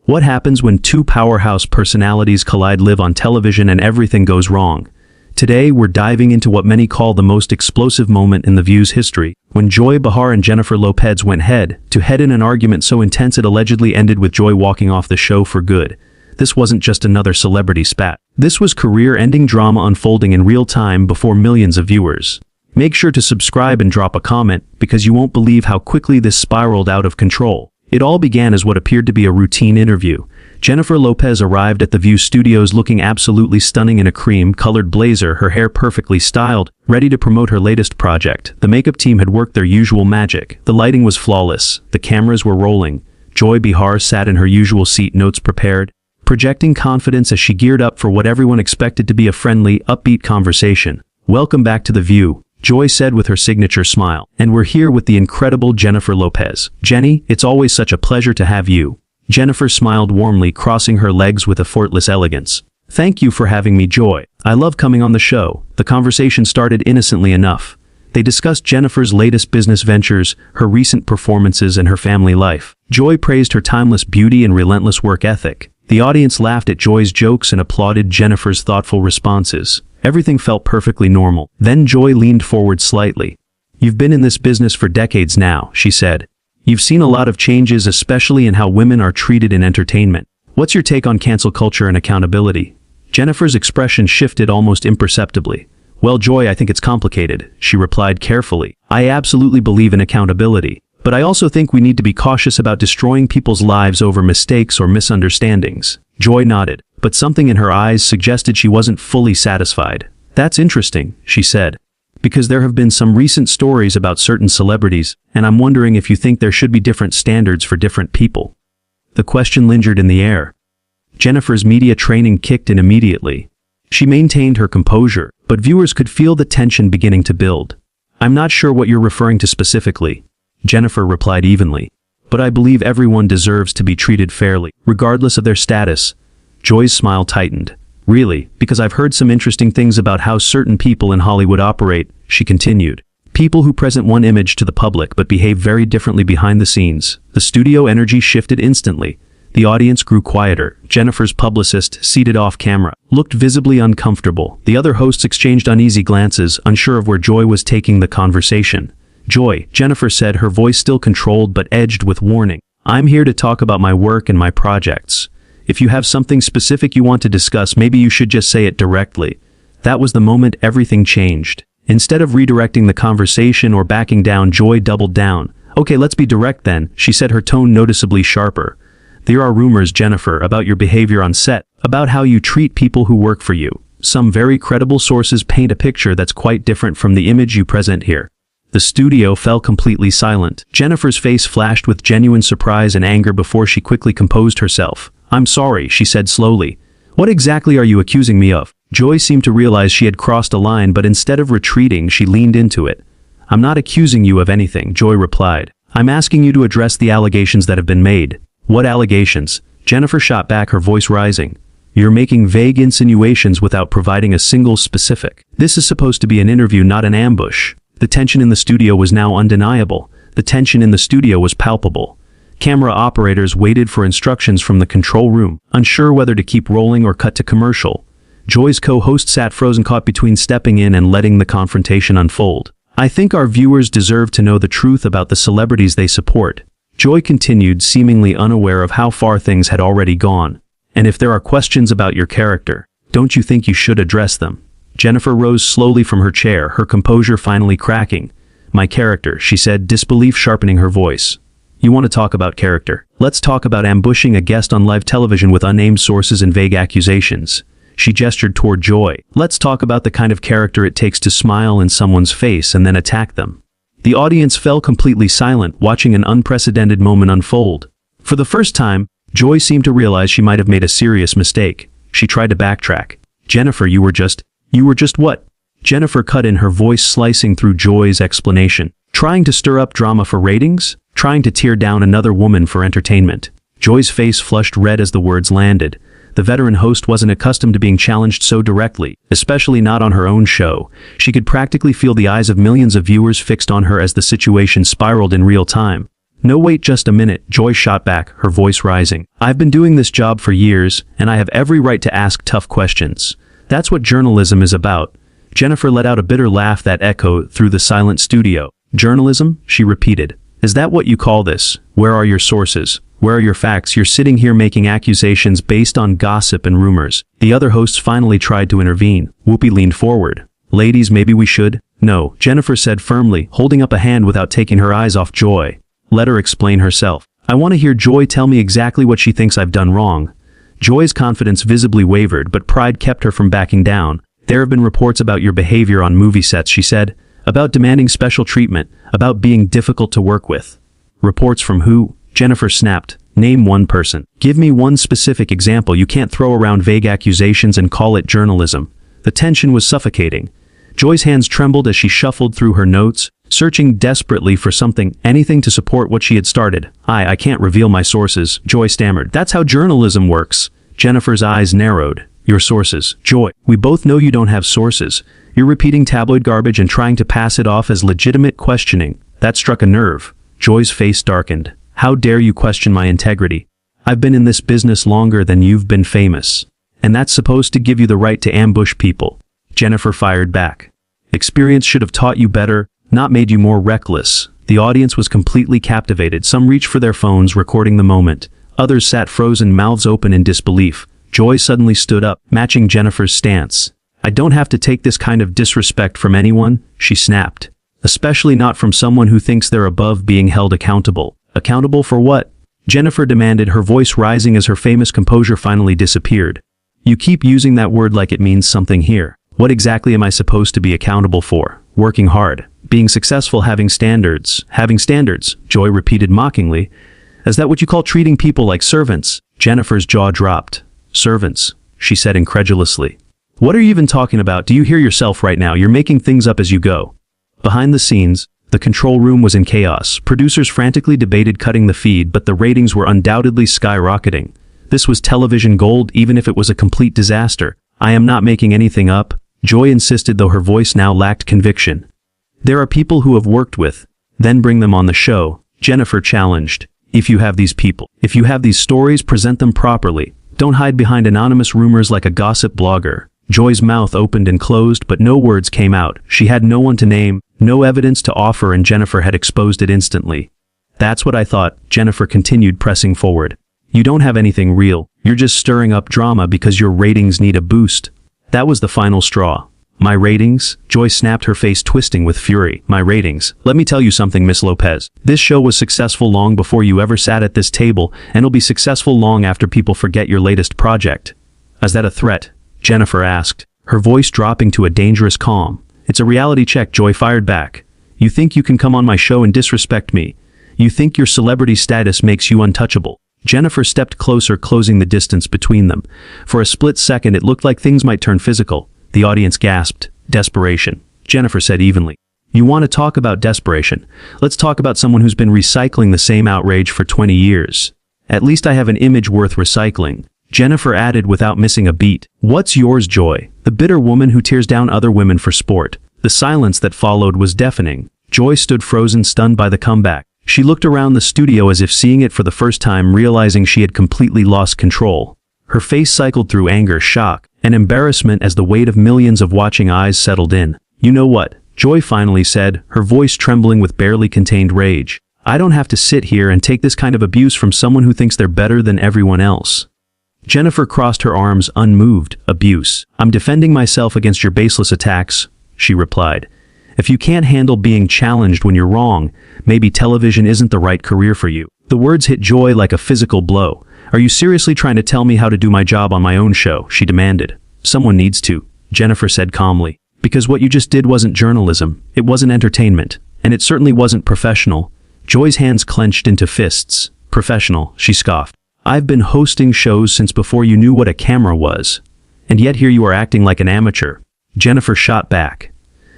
What happens when two powerhouse personalities collide live on television and everything goes wrong? Today, we're diving into what many call the most explosive moment in The View's history, when Joy Behar and Jennifer Lopez went head-to-head in an argument so intense it allegedly ended with Joy walking off the show for good. This wasn't just another celebrity spat. This was career-ending drama unfolding in real time before millions of viewers. Make sure to subscribe and drop a comment, because you won't believe how quickly this spiraled out of control. It all began as what appeared to be a routine interview. Jennifer Lopez arrived at The View studios looking absolutely stunning in a cream-colored blazer, her hair perfectly styled, ready to promote her latest project. The makeup team had worked their usual magic. The lighting was flawless. The cameras were rolling. Joy Behar sat in her usual seat, notes prepared, projecting confidence as she geared up for what everyone expected to be a friendly, upbeat conversation. "Welcome back to The View," Joy said with her signature smile. "And we're here with the incredible Jennifer Lopez. Jenny, it's always such a pleasure to have you." Jennifer smiled warmly, crossing her legs with effortless elegance. "Thank you for having me, Joy. I love coming on the show." The conversation started innocently enough. They discussed Jennifer's latest business ventures, her recent performances, and her family life. Joy praised her timeless beauty and relentless work ethic. The audience laughed at Joy's jokes and applauded Jennifer's thoughtful responses. Everything felt perfectly normal. Then Joy leaned forward slightly. "You've been in this business for decades now," she said. "You've seen a lot of changes, especially in how women are treated in entertainment. What's your take on cancel culture and accountability?" Jennifer's expression shifted almost imperceptibly. "Well, Joy, I think it's complicated," she replied carefully. "I absolutely believe in accountability. But I also think we need to be cautious about destroying people's lives over mistakes or misunderstandings." Joy nodded, but something in her eyes suggested she wasn't fully satisfied. "That's interesting," she said, "because there have been some recent stories about certain celebrities, and I'm wondering if you think there should be different standards for different people." The question lingered in the air. Jennifer's media training kicked in immediately. She maintained her composure, but viewers could feel the tension beginning to build. "I'm not sure what you're referring to specifically," Jennifer replied evenly. "But I believe everyone deserves to be treated fairly, regardless of their status." Joy's smile tightened. "Really? Because I've heard some interesting things about how certain people in Hollywood operate," she continued. "People who present one image to the public but behave very differently behind the scenes." The studio energy shifted instantly. The audience grew quieter. Jennifer's publicist, seated off camera, looked visibly uncomfortable. The other hosts exchanged uneasy glances, unsure of where Joy was taking the conversation. "Joy," Jennifer said, her voice still controlled but edged with warning, "I'm here to talk about my work and my projects. If you have something specific you want to discuss, maybe you should just say it directly." That was the moment everything changed. Instead of redirecting the conversation or backing down, Joy doubled down. "Okay, let's be direct then," she said, her tone noticeably sharper. "There are rumors, Jennifer, about your behavior on set, about how you treat people who work for you. Some very credible sources paint a picture that's quite different from the image you present here." The studio fell completely silent. Jennifer's face flashed with genuine surprise and anger before she quickly composed herself. "I'm sorry," she said slowly. "What exactly are you accusing me of?" Joy seemed to realize she had crossed a line, but instead of retreating, she leaned into it. "I'm not accusing you of anything," Joy replied. "I'm asking you to address the allegations that have been made." "What allegations?" Jennifer shot back, her voice rising. "You're making vague insinuations without providing a single specific. This is supposed to be an interview, not an ambush." The tension in the studio was now undeniable. The tension in the studio was palpable. Camera operators waited for instructions from the control room, unsure whether to keep rolling or cut to commercial. Joy's co-host sat frozen, caught between stepping in and letting the confrontation unfold. "I think our viewers deserve to know the truth about the celebrities they support," Joy continued, seemingly unaware of how far things had already gone. "And if there are questions about your character, don't you think you should address them?" Jennifer rose slowly from her chair, her composure finally cracking. "My character," she said, disbelief sharpening her voice. "You want to talk about character? Let's talk about ambushing a guest on live television with unnamed sources and vague accusations." She gestured toward Joy. "Let's talk about the kind of character it takes to smile in someone's face and then attack them." The audience fell completely silent, watching an unprecedented moment unfold. For the first time, Joy seemed to realize she might have made a serious mistake. She tried to backtrack. "Jennifer, you were just what?" Jennifer cut in, her voice slicing through Joy's explanation. "Trying to stir up drama for ratings? Trying to tear down another woman for entertainment?" Joy's face flushed red as the words landed. The veteran host wasn't accustomed to being challenged so directly, especially not on her own show. She could practically feel the eyes of millions of viewers fixed on her as the situation spiraled in real time. No, wait just a minute, Joy shot back, her voice rising. I've been doing this job for years, and I have every right to ask tough questions. That's what journalism is about. Jennifer let out a bitter laugh that echoed through the silent studio. Journalism? She repeated. Is that what you call this? Where are your sources? Where are your facts? You're sitting here making accusations based on gossip and rumors. The other hosts finally tried to intervene. Whoopi leaned forward. Ladies, maybe we should? No, Jennifer said firmly, holding up a hand without taking her eyes off Joy. Let her explain herself. I want to hear Joy tell me exactly what she thinks I've done wrong. Joy's confidence visibly wavered, but pride kept her from backing down. There have been reports about your behavior on movie sets, she said. About demanding special treatment, about being difficult to work with. Reports from who? Jennifer snapped. Name one person. Give me one specific example. You can't throw around vague accusations and call it journalism. The tension was suffocating. Joy's hands trembled as she shuffled through her notes, searching desperately for something, anything to support what she had started. I can't reveal my sources, Joy stammered. That's how journalism works. Jennifer's eyes narrowed. Your sources. Joy, we both know you don't have sources. You're repeating tabloid garbage and trying to pass it off as legitimate questioning. That struck a nerve. Joy's face darkened. How dare you question my integrity? I've been in this business longer than you've been famous. And that's supposed to give you the right to ambush people. Jennifer fired back. Experience should have taught you better, not made you more reckless. The audience was completely captivated. Some reached for their phones, recording the moment. Others sat frozen, mouths open in disbelief. Joy suddenly stood up, matching Jennifer's stance. I don't have to take this kind of disrespect from anyone, she snapped. Especially not from someone who thinks they're above being held accountable. Accountable for what? Jennifer demanded, her voice rising as her famous composure finally disappeared. You keep using that word like it means something here. What exactly am I supposed to be accountable for? Working hard. Being successful, having standards. Having standards, Joy repeated mockingly. Is that what you call treating people like servants? Jennifer's jaw dropped. Servants, she said incredulously. What are you even talking about? Do you hear yourself right now? You're making things up as you go. Behind the scenes, the control room was in chaos. Producers frantically debated cutting the feed, but the ratings were undoubtedly skyrocketing. This was television gold, even if it was a complete disaster. I am not making anything up, Joy insisted, though her voice now lacked conviction. There are people who have worked with. Then bring them on the show, Jennifer challenged. If you have these people, if you have these stories, present them properly. Don't hide behind anonymous rumors like a gossip blogger. Joy's mouth opened and closed, but no words came out. She had no one to name, no evidence to offer, and Jennifer had exposed it instantly. That's what I thought, Jennifer continued, pressing forward. You don't have anything real. You're just stirring up drama because your ratings need a boost. That was the final straw. My ratings? Joy snapped, her face twisting with fury. My ratings? Let me tell you something, Miss Lopez. This show was successful long before you ever sat at this table, and it'll be successful long after people forget your latest project. Is that a threat? Jennifer asked, her voice dropping to a dangerous calm. It's a reality check, Joy fired back. You think you can come on my show and disrespect me? You think your celebrity status makes you untouchable? Jennifer stepped closer, closing the distance between them. For a split second, it looked like things might turn physical. The audience gasped. Desperation. Jennifer said evenly. You want to talk about desperation? Let's talk about someone who's been recycling the same outrage for 20 years. At least I have an image worth recycling. Jennifer added without missing a beat. What's yours, Joy? The bitter woman who tears down other women for sport. The silence that followed was deafening. Joy stood frozen, stunned by the comeback. She looked around the studio as if seeing it for the first time, realizing she had completely lost control. Her face cycled through anger, shock, and embarrassment as the weight of millions of watching eyes settled in. You know what? Joy finally said, her voice trembling with barely contained rage. I don't have to sit here and take this kind of abuse from someone who thinks they're better than everyone else. Jennifer crossed her arms, unmoved. Abuse. I'm defending myself against your baseless attacks, she replied. If you can't handle being challenged when you're wrong, maybe television isn't the right career for you. The words hit Joy like a physical blow. Are you seriously trying to tell me how to do my job on my own show? She demanded. Someone needs to, Jennifer said calmly. Because what you just did wasn't journalism, it wasn't entertainment, and it certainly wasn't professional. Joy's hands clenched into fists. Professional, she scoffed. I've been hosting shows since before you knew what a camera was. And yet here you are acting like an amateur. Jennifer shot back.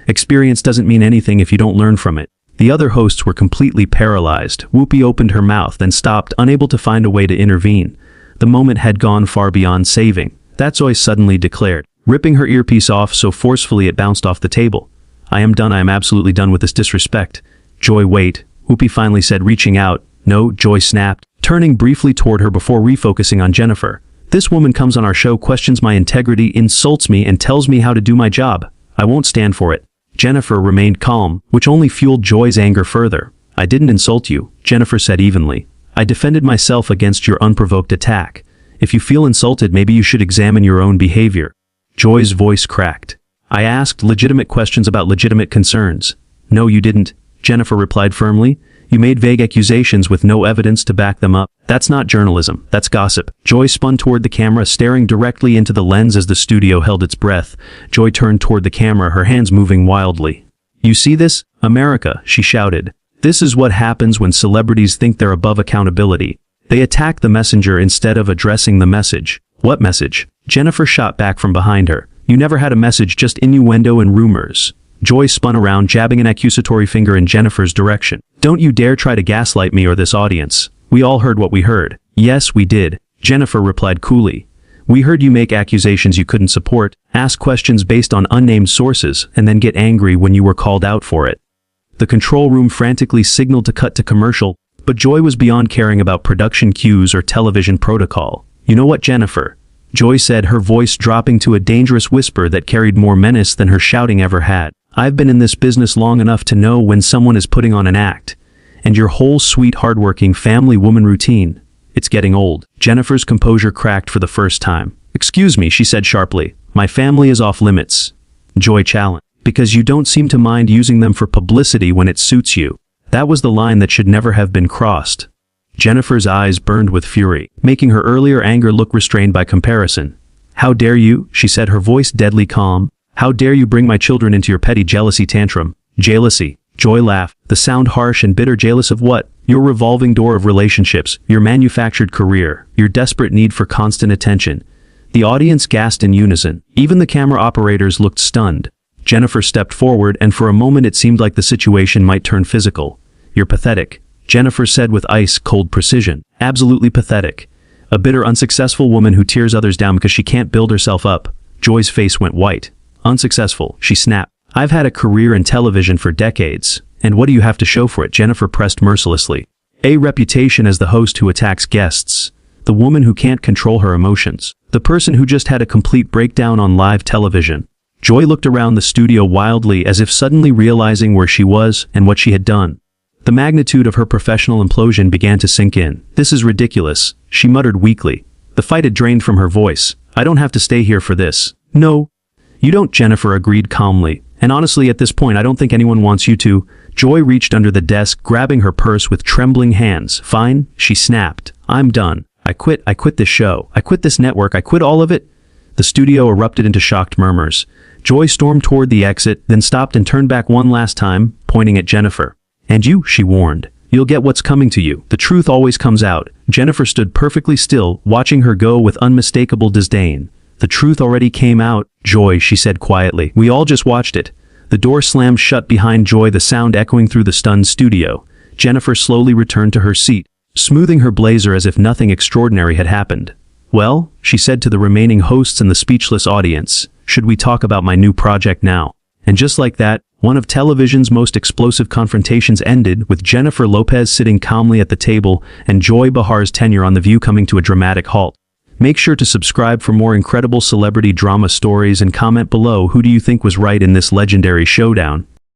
Experience doesn't mean anything if you don't learn from it. The other hosts were completely paralyzed. Whoopi opened her mouth, then stopped, unable to find a way to intervene. The moment had gone far beyond saving. That Joy suddenly declared, ripping her earpiece off so forcefully it bounced off the table. I am done. I am absolutely done with this disrespect. Joy, wait, Whoopi finally said, reaching out. No, Joy snapped, turning briefly toward her before refocusing on Jennifer. This woman comes on our show, questions my integrity, insults me, and tells me how to do my job. I won't stand for it. Jennifer remained calm, which only fueled Joy's anger further. I didn't insult you, Jennifer said evenly. I defended myself against your unprovoked attack. If you feel insulted, maybe you should examine your own behavior. Joy's voice cracked. I asked legitimate questions about legitimate concerns. No, you didn't, Jennifer replied firmly. You made vague accusations with no evidence to back them up. That's not journalism, that's gossip. Joy spun toward the camera, staring directly into the lens as the studio held its breath. Joy turned toward the camera, her hands moving wildly. You see this? America, she shouted. This is what happens when celebrities think they're above accountability. They attack the messenger instead of addressing the message. What message? Jennifer shot back from behind her. You never had a message, just innuendo and rumors. Joy spun around, jabbing an accusatory finger in Jennifer's direction. Don't you dare try to gaslight me or this audience. We all heard what we heard. Yes, we did, Jennifer replied coolly. We heard you make accusations you couldn't support, ask questions based on unnamed sources, and then get angry when you were called out for it. The control room frantically signaled to cut to commercial, but Joy was beyond caring about production cues or television protocol. You know what, Jennifer? Joy said, her voice dropping to a dangerous whisper that carried more menace than her shouting ever had. I've been in this business long enough to know when someone is putting on an act. And your whole sweet, hardworking family woman routine. It's getting old. Jennifer's composure cracked for the first time. Excuse me, she said sharply. My family is off limits. Joy challenged. Because you don't seem to mind using them for publicity when it suits you. That was the line that should never have been crossed. Jennifer's eyes burned with fury, making her earlier anger look restrained by comparison. How dare you, she said, her voice deadly calm. How dare you bring my children into your petty jealousy tantrum? Jealousy. Joy laughed, the sound harsh and bitter. Jealous of what? Your revolving door of relationships, your manufactured career, your desperate need for constant attention. The audience gasped in unison. Even the camera operators looked stunned. Jennifer stepped forward, and for a moment it seemed like the situation might turn physical. You're pathetic, Jennifer said with ice-cold precision. Absolutely pathetic. A bitter, unsuccessful woman who tears others down because she can't build herself up. Joy's face went white. Unsuccessful, she snapped. I've had a career in television for decades. And what do you have to show for it? Jennifer pressed mercilessly. A reputation as the host who attacks guests. The woman who can't control her emotions. The person who just had a complete breakdown on live television. Joy looked around the studio wildly, as if suddenly realizing where she was and what she had done. The magnitude of her professional implosion began to sink in. This is ridiculous, she muttered weakly. The fight had drained from her voice. I don't have to stay here for this. No. You don't, Jennifer agreed calmly. And honestly, at this point, I don't think anyone wants you to. Joy reached under the desk, grabbing her purse with trembling hands. Fine, she snapped. I'm done. I quit this show. I quit this network. I quit all of it. The studio erupted into shocked murmurs. Joy stormed toward the exit, then stopped and turned back one last time, pointing at Jennifer. And you, she warned. You'll get what's coming to you. The truth always comes out. Jennifer stood perfectly still, watching her go with unmistakable disdain. The truth already came out, Joy, she said quietly. We all just watched it. The door slammed shut behind Joy, the sound echoing through the stunned studio. Jennifer slowly returned to her seat, smoothing her blazer as if nothing extraordinary had happened. Well, she said to the remaining hosts and the speechless audience, should we talk about my new project now? And just like that, one of television's most explosive confrontations ended, with Jennifer Lopez sitting calmly at the table and Joy Behar's tenure on The View coming to a dramatic halt. Make sure to subscribe for more incredible celebrity drama stories and comment below who do you think was right in this legendary showdown.